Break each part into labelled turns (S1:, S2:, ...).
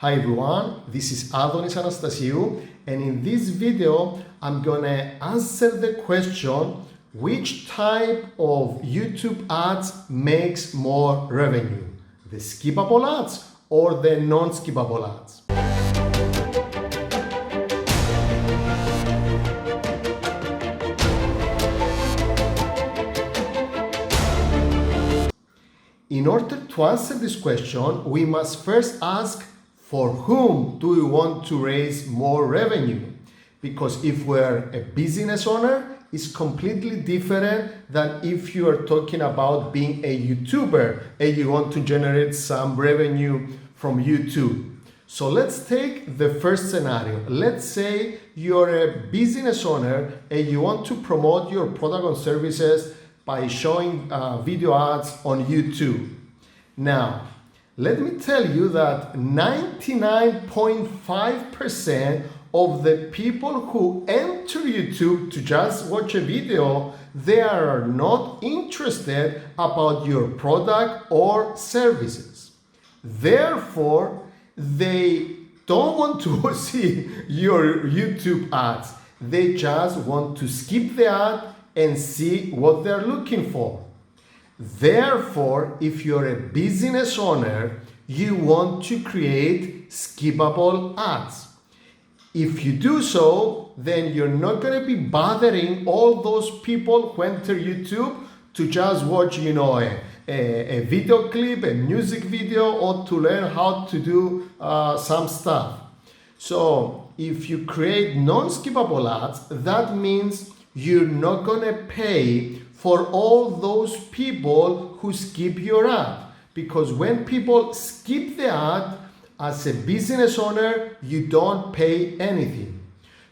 S1: Hi everyone, this is Adonis Anastasiou, and in this video I'm gonna answer the question which type of YouTube ads makes more revenue, the skippable ads or the non-skippable ads. In order to answer this question, we must first ask for whom do we want to raise more revenue? Because if we're a business owner, it's completely different than if you are talking about being a YouTuber and you want to generate some revenue from YouTube. So let's take the first scenario. Let's say you're a business owner and you want to promote your product or services by showing video ads on YouTube. Now, let me tell you that 99.5% of the people who enter YouTube to just watch a video, they are not interested about your product or services. Therefore, they don't want to see your YouTube ads. They just want to skip the ad and see what they're looking for. Therefore, if you're a business owner, you want to create skippable ads. If you do so, then you're not going to be bothering all those people who enter YouTube to just watch, a video clip, a music video, or to learn how to do some stuff. So if you create non-skippable ads, that means you're not going to pay for all those people who skip your ad. Because when people skip the ad, as a business owner, you don't pay anything.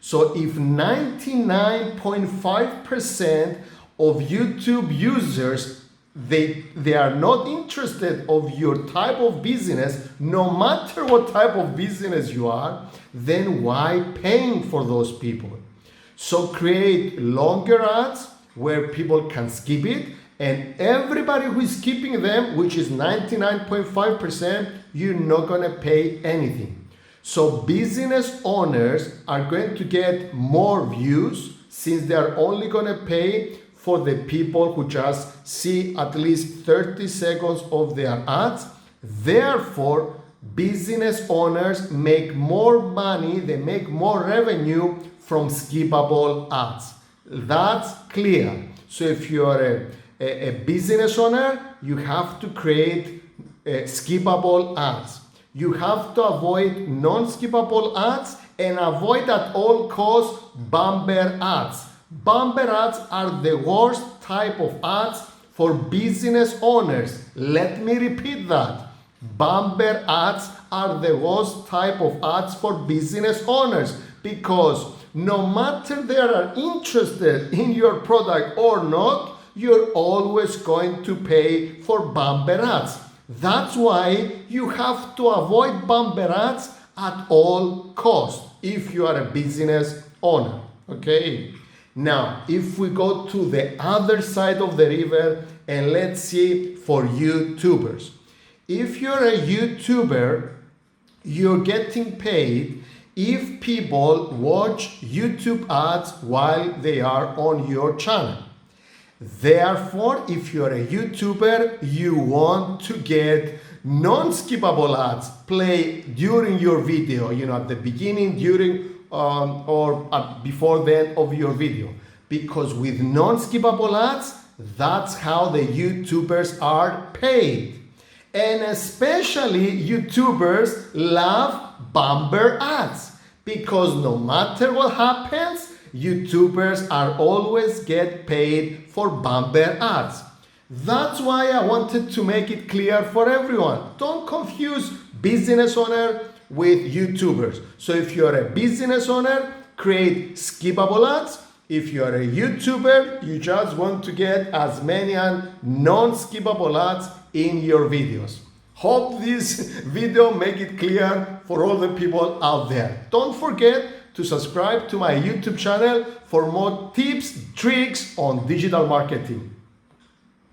S1: So if 99.5% of YouTube users, they are not interested of your type of business, no matter what type of business you are, then why paying for those people? So create longer ads where people can skip it, and everybody who is skipping them, which is 99.5%, you're not going to pay anything. So business owners are going to get more views since they're only going to pay for the people who just see at least 30 seconds of their ads. Therefore, business owners make more money, they make more revenue from skippable ads. That's clear. So if you are a business owner, you have to create skippable ads. You have to avoid non-skippable ads and avoid at all costs bumper ads. Bumper ads are the worst type of ads for business owners. Let me repeat that. Bumper ads are the worst type of ads for business owners because no matter they are interested in your product or not, you're always going to pay for bumper ads. That's why you have to avoid bumper ads at all costs if you are a business owner. Okay? Now, if we go to the other side of the river and let's see for YouTubers. If you're a YouTuber, you're getting paid if people watch YouTube ads while they are on your channel. Therefore, if you're a YouTuber, you want to get non-skippable ads play during your video, at the beginning, during, or before the end of your video. Because with non-skippable ads, that's how the YouTubers are paid. And especially YouTubers love bumper ads because no matter what happens, YouTubers are always get paid for bumper ads. That's why I wanted to make it clear for everyone. Don't confuse business owner with YouTubers. So if you're a business owner, create skippable ads. If you're a YouTuber, you just want to get as many non-skippable ads in your videos. Hope this video make it clear for all the people out there. Don't forget to subscribe to my YouTube channel for more tips, tricks on digital marketing.